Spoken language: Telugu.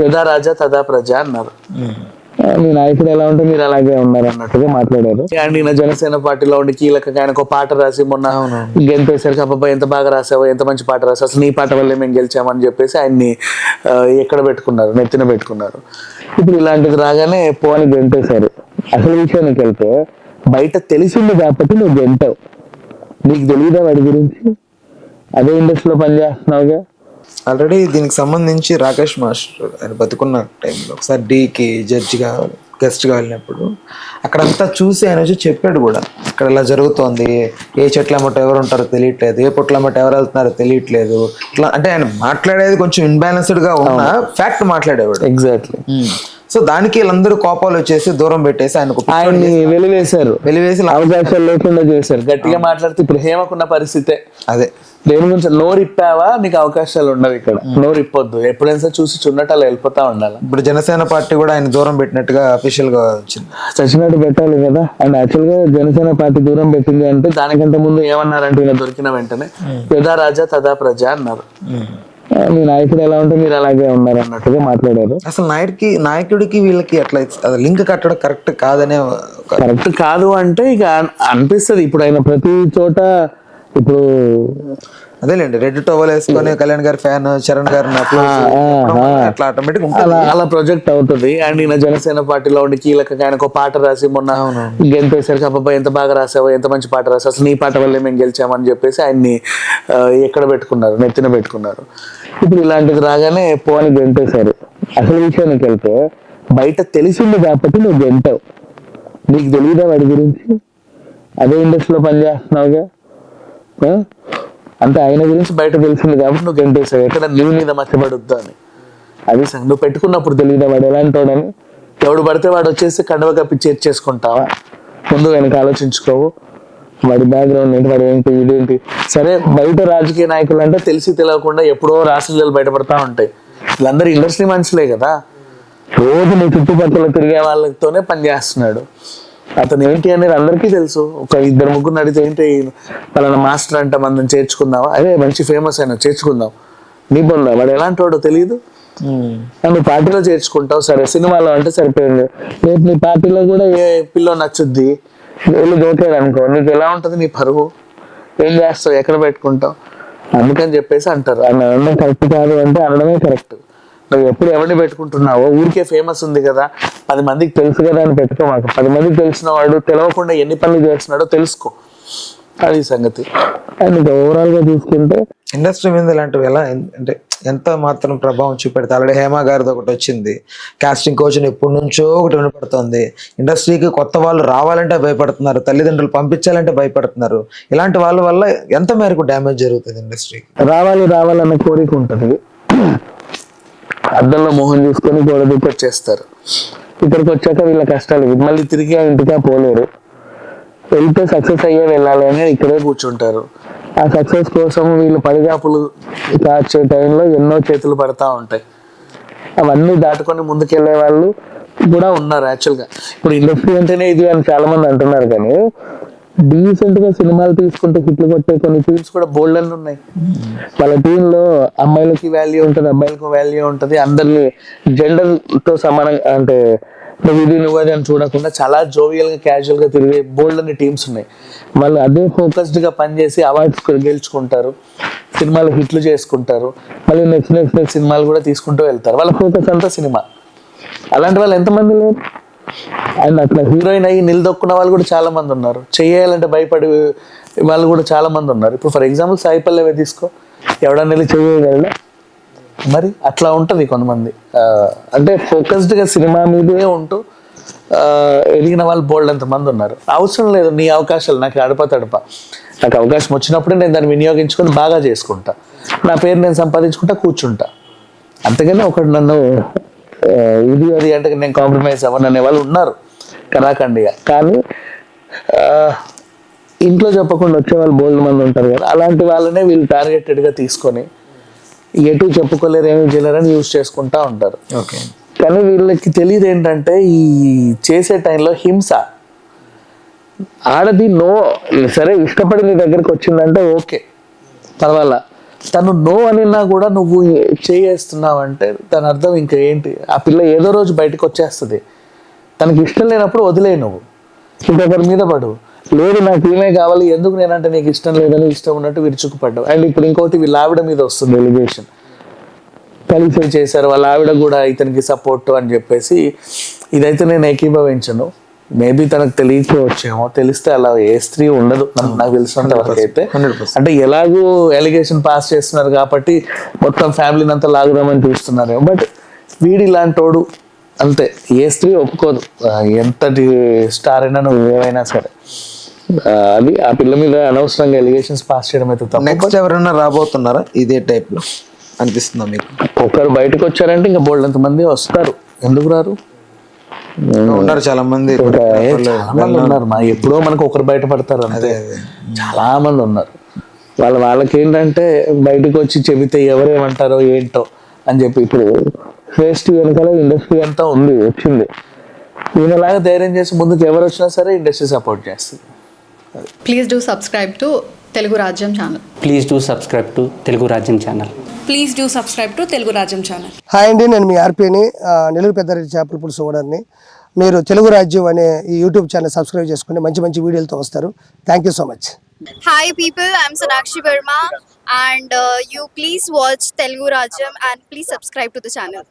యథా రాజా తదా ప్రజ అన్నారు. మీ నాయకుడు ఎలా ఉంటే మీరు అలాగే ఉన్నారు అన్నట్టుగా మాట్లాడారు. అండ్ ఈయన జనసేన పార్టీలో ఉండి కీలకంగా ఆయన ఒక పాట రాసి మొన్న గెలిపేసరికి అబ్బాయి ఎంత బాగా రాసావు, ఎంత మంచి పాట రాసావు, అసలు నీ పాట వల్లే మేము గెలిచామని చెప్పేసి ఆయన్ని ఎక్కడ పెట్టుకున్నారు, నెత్తిన పెట్టుకున్నారు. ఇప్పుడు ఇలాంటిది రాగానే పోని గెంటేశారు. అసలు విషయానికి వెళ్తే బయట తెలిసింది కాబట్టి నువ్వు గెంటావు, నీకు తెలియదా వాడి గురించి, అదే ఇండస్ట్రీలో పనిచేస్తున్నావుగా. ఆల్రెడీ దీనికి సంబంధించి రాకేష్ మాస్టర్ ఆయన బతుకున్న టైంలో ఒకసారి డీకి జడ్జిగా గెస్ట్గా వెళ్ళినప్పుడు అక్కడంతా చూసి ఆయన వచ్చి చెప్పాడు కూడా, ఇక్కడ ఇలా జరుగుతోంది, ఏ చెట్ల అమ్మట ఎవరు ఉంటారో తెలియట్లేదు, ఏ పొట్ల అమ్మట ఎవరు వెళ్తున్నారో తెలియట్లేదు, ఇట్లా అంటే ఆయన మాట్లాడేది కొంచెం ఇన్బ్యాలెన్స్డ్గా ఉన్న ఫ్యాక్ట్ మాట్లాడేవాడు. ఎగ్జాక్ట్లీ. సో దానికి వీళ్ళందరూ కోపాలు వచ్చేసి దూరం పెట్టేసి ఆయన్ని వెలివేశారు, అవకాశాలు లేకుండా చేశారు. గట్టిగా మాట్లాడితే ఇప్పుడు హేమకున్న పరిస్థితే అదే. దేని గురించి నోరు ఇప్పావా నీకు అవకాశాలు ఉండవు, ఇక్కడ నోరు ఇప్పొద్దు, ఎప్పుడైనా చూసి చున్నట్టు అలా వెళ్ళిపోతా ఉండాలి. ఇప్పుడు జనసేన పార్టీ కూడా ఆయన దూరం పెట్టినట్టుగా అఫీషియల్ గా వచ్చింది. చచ్చినట్టు పెట్టాలి కదా. అండ్ యాక్చువల్ గా జనసేన పార్టీ దూరం పెట్టింది అంటే దానికంటే ముందు ఏమన్నారంటే ఈయన దొరికిన వెంటనే యథా రాజా తదా ప్రజ అన్నారు. మీ నాయకుడు ఎలా ఉంటే మీరు అలాగే ఉన్నారు అన్నట్టుగా మాట్లాడారు. అసలు నాయకుడికి వీళ్ళకి అట్లా లింక్ కట్టడం కరెక్ట్ కాదనే. కరెక్ట్ కాదు అంటే ఇక అనిపిస్తుంది. ఇప్పుడు ఆయన ప్రతి చోట ఇప్పుడు అదేలేండి రెడ్ టవల్ వేసుకొని కళ్యాణ్ గారి ఫ్యాన్, చరణ్ గారిని అట్లా ఆటోమేటిక్ అలా ప్రొజెక్ట్ అవుతుంది. అండ్ ఈయన జనసేన పార్టీలో ఉండి కీలకంగా ఆయన ఒక పాట రాసి మొన్న గెలిపేసరికి అబ్బాయి ఎంత బాగా రాసావు, ఎంత మంచి పాట రాసావు, అసలు నీ పాట వల్లే మేము గెలిచామని చెప్పేసి ఆయన్ని ఎక్కడ పెట్టుకున్నారు, నెత్తిన పెట్టుకున్నారు. ఇప్పుడు ఇలాంటిది రాగానే పోని గెంటేశారు. అసలు విషయానికి వెళ్తే బయట తెలిసింది కాబట్టి నువ్వు గెంటావు, నీకు తెలియదా వాడి గురించి, అదే ఇండస్ట్రీలో పనిచేస్తున్నావుగా. అంటే ఆయన గురించి బయట తెలిసింది కాబట్టి నువ్వు గెంటేసావు, ఎక్కడ నీ మీద మచ్చబడొద్దు అని. అది నువ్వు పెట్టుకున్నప్పుడు తెలియదా వాడు ఎలాంటి వాడని. ఎవడు పడితే వాడు వచ్చేసి కండవ కప్పి చేర్చేసుకుంటావా, ముందు వెనక ఆలోచించుకోవు. వాడి బ్యాక్గ్రౌండ్ ఏంటి, వాడు ఏంటి, ఇదేంటి. సరే బయట రాజకీయ నాయకులు అంటే తెలిసి తెలియకుండా ఎప్పుడో రాష్ట్రాలు బయటపడతా ఉంటాయి. వీళ్ళందరూ ఇండస్ట్రీ మనుషులే కదా, రోజు నీ చుట్టుపక్కల తిరిగే వాళ్ళతోనే పనిచేస్తున్నాడు. అతను ఏంటి అనేది అందరికీ తెలుసు. ఒక ఇద్దరు ముగ్గురు అడిగితే ఏంటి పలానా మాస్టర్ అంట మనం చేర్చుకుందామా, అదే మంచి ఫేమస్ అయినా చేర్చుకుందాం, నీ పొందా వాడు ఎలాంటి వాడో తెలియదు, నువ్వు పార్టీలో చేర్చుకుంటావు. సరే సినిమాలో అంటే సరిపోయింది, రేపు నీ పార్టీలో కూడా ఏ పిల్లో నచ్చుద్ది, వీళ్ళు దోకాడు అనుకో, నీకు ఎలా ఉంటుంది నీ పరువు, ఏం చేస్తావు, ఎక్కడ పెట్టుకుంటావు. అందుకని చెప్పేసి అంటారు. అనడం కరెక్ట్ కాదు అంటే అనడమే కరెక్ట్. నువ్వు ఎప్పుడు ఎవరిని పెట్టుకుంటున్నావో, ఊరికే ఫేమస్ ఉంది కదా, 10 మందికి తెలుసు కదా అని పెట్టుకో. మాకు 10 మందికి తెలిసిన వాడు తెలియకుండా ఎన్ని పనులు చేస్తున్నాడో తెలుసుకో, అది సంగతి. అండ్ ఓవరాల్ గా చూసుకుంటే ఇండస్ట్రీ మీద ఇలాంటివి ఎలా అంటే ఎంత మాత్రం ప్రభావం చూపెడతా. ఆల్రెడీ హేమ గారిది ఒకటి వచ్చింది, కాస్టింగ్ కోచ్ ఎప్పటి నుంచో ఒకటి వినపడుతుంది. ఇండస్ట్రీకి కొత్త వాళ్ళు రావాలంటే భయపడుతున్నారు, తల్లిదండ్రులు పంపించాలంటే భయపడుతున్నారు. ఇలాంటి వాళ్ళ వల్ల ఎంత మేరకు డ్యామేజ్ జరుగుతుంది ఇండస్ట్రీకి. రావాలన్న కోరిక ఉంటుంది, అద్దంలో మోహన్ చూసుకొని గోడ దూకొచ్చేస్తారు. ఇక్కడికి వచ్చాక వీళ్ళ కష్టాలు మళ్ళీ తిరిగి ఇంటికా పోలేరు, వెళ్తే సక్సెస్ అయ్యే వెళ్ళాలి అని ఇక్కడే కూర్చుంటారు. ఆ సక్సెస్ కోసం వీళ్ళు పడిగాపులు కాచే టైంలో ఎన్నో చేతులు పడతా ఉంటాయి. అవన్నీ దాటుకొని ముందుకెళ్లే వాళ్ళు కూడా ఉన్నారు. యాక్చువల్గా ఇప్పుడు ఇండస్ట్రీ అంటేనే ఇది అని చాలా మంది అంటున్నారు, కానీ డీసెంట్ గా సినిమాలు తీసుకుంటే హిట్లు కొట్టే కొన్ని టీమ్స్ కూడా బోల్డ్ అన్ని ఉన్నాయి. వాళ్ళ టీంలో అమ్మాయిలకి వాల్యూ ఉంటుంది, అబ్బాయిలకు వాల్యూ ఉంటుంది. అందరినీ జెండర్ తో సమానంగా అంటే నువ్వు అది అని చూడకుండా చాలా జోవియల్ గా క్యాజువల్ గా తిరిగే బోల్డ్ అన్ని టీమ్స్ ఉన్నాయి. వాళ్ళు అదే ఫోకస్డ్ గా పనిచేసి అవార్డ్స్ గెలుచుకుంటారు, సినిమాలు హిట్లు చేసుకుంటారు, మళ్ళీ నెక్స్ట్ సినిమాలు కూడా తీసుకుంటూ వెళ్తారు. వాళ్ళ ఫోకస్ అంతా సినిమా. అలాంటి వాళ్ళు ఎంతమంది లేరు. అండ్ అట్లా హీరోయిన్ అయ్యి నిలదొక్కున్న వాళ్ళు కూడా చాలా మంది ఉన్నారు, చేయాలంటే భయపడి వాళ్ళు కూడా చాలా మంది ఉన్నారు. ఇప్పుడు ఫర్ ఎగ్జాంపుల్ సాయి పల్లవి తీసుకో, ఎవడన్నా వెళ్ళి చేయగలడా? మరి అట్లా ఉంటుంది కొంతమంది. అంటే ఫోకస్డ్ గా సినిమా మీదే ఉంటూ ఎదిగిన వాళ్ళు బోల్డ్ ఎంతమంది ఉన్నారు. అవసరం లేదు నీ అవకాశాలు, నాకు అడప నాకు అవకాశం వచ్చినప్పుడే నేను దాన్ని వినియోగించుకొని బాగా చేసుకుంటా, నా పేరు నేను సంపాదించుకుంటా కూర్చుంటా. అంతేగాని ఒకటి నన్ను ఇది అది అంటే నేను కాంప్రమైజ్ అవ్వను అనే వాళ్ళు ఉన్నారు కరాఖండిగా. కానీ ఇంట్లో చెప్పకుండా వచ్చే వాళ్ళు బోల్డ్ మంది ఉంటారు కదా, అలాంటి వాళ్ళనే వీళ్ళు టార్గెటెడ్గా తీసుకొని ఎటు చెప్పుకోలేరు, ఏమి చేయలేరని యూజ్ చేసుకుంటా ఉంటారు. ఓకే. కానీ వీళ్ళకి తెలియదు ఏంటంటే ఈ చేసే టైంలో హింస. ఆడది సరే ఇష్టపడి నీ దగ్గరికి వచ్చిందంటే ఓకే పర్వాలా, తను నో అనినా కూడా నువ్వు చేస్తున్నావు అంటే దాని అర్థం ఇంకా ఏంటి? ఆ పిల్ల ఏదో రోజు బయటకు వచ్చేస్తుంది. తనకి ఇష్టం లేనప్పుడు వదిలే, నువ్వు ఇంకొకరి మీద పడు. లేదు నాకు ఈమె కావాలి, ఎందుకు నేనంటే నీకు ఇష్టం లేదని ఇష్టం ఉన్నట్టు విరుచుకుపడ్డావు. అండ్ ఇప్పుడు ఇంకోటి వీళ్ళ ఆవిడ మీద వస్తుంది ఎలిగేషన్, కలిసి చేశారు వాళ్ళ ఆవిడ కూడా ఇతనికి సపోర్ట్ అని చెప్పేసి. ఇదైతే నేను ఏకీభవించను. మేబీ తనకు తెలియకపోవచ్చేమో, తెలిస్తే అలా ఏ స్త్రీ ఉండదు నాకు తెలిసినంత వరకు అయితే. 100%. అంటే ఎలాగూ ఎలిగేషన్ పాస్ చేస్తున్నారు కాబట్టి మొత్తం ఫ్యామిలీని అంతా లాగుదామని చూస్తున్నారు. బట్ వీడి ఇలాంటోడు అంతే, ఏ స్త్రీ ఒప్పుకోదు ఎంతటి స్టార్ అయినా నువ్వు ఏమైనా సరే. అది ఆ పిల్ల మీద అనవసరంగా ఎలిగేషన్స్ పాస్ చేయడం అయితే తప్పు. నెక్స్ట్ ఎవరైనా రాబోతున్నారా ఇదే టైప్ లో అనిపిస్తుందా మీకు? ఒకరు బయటకు వచ్చారంటే ఇంకా బోల్డ్ మంది వస్తారు, ఎందుకు రారు? ఉన్నారు చాలా మంది చాలా మంది ఉన్నారు. ఎప్పుడో మనకు ఒకరు బయటపడతారు అంతే. చాలా మంది ఉన్నారు. వాళ్ళకి ఏంటంటే బయటకు వచ్చి చెబితే ఎవరేమంటారో ఏంటో అని చెప్పి. ఇప్పుడు ఫేస్ట్ వెనకాల ఇండస్ట్రీ అంతా ఉంది, వచ్చింది. ఈయనలాగా ధైర్యం చేసి ముందుకు ఎవరు వచ్చినా సరే ఇండస్ట్రీ సపోర్ట్ చేస్తుంది. Please do subscribe to Telugu Rajyam channel. Please do subscribe to Telugu Rajyam channel. Please do subscribe to Telugu Rajyam channel. Hi అండి, నేను మీ ఆర్పీని, నెల్లూరు పెద్దారెడ్డి చేపల పులుసు ఓనర్ని. మీరు తెలుగు రాజ్యం అనే ఈ యూట్యూబ్ ఛానల్ సబ్స్క్రైబ్ చేసుకుని మంచి మంచి వీడియోలతో వస్తారు. Thank you so much. Hi people, I'm Sonakshi Verma and you please watch Telugu Rajyam and please subscribe to the channel.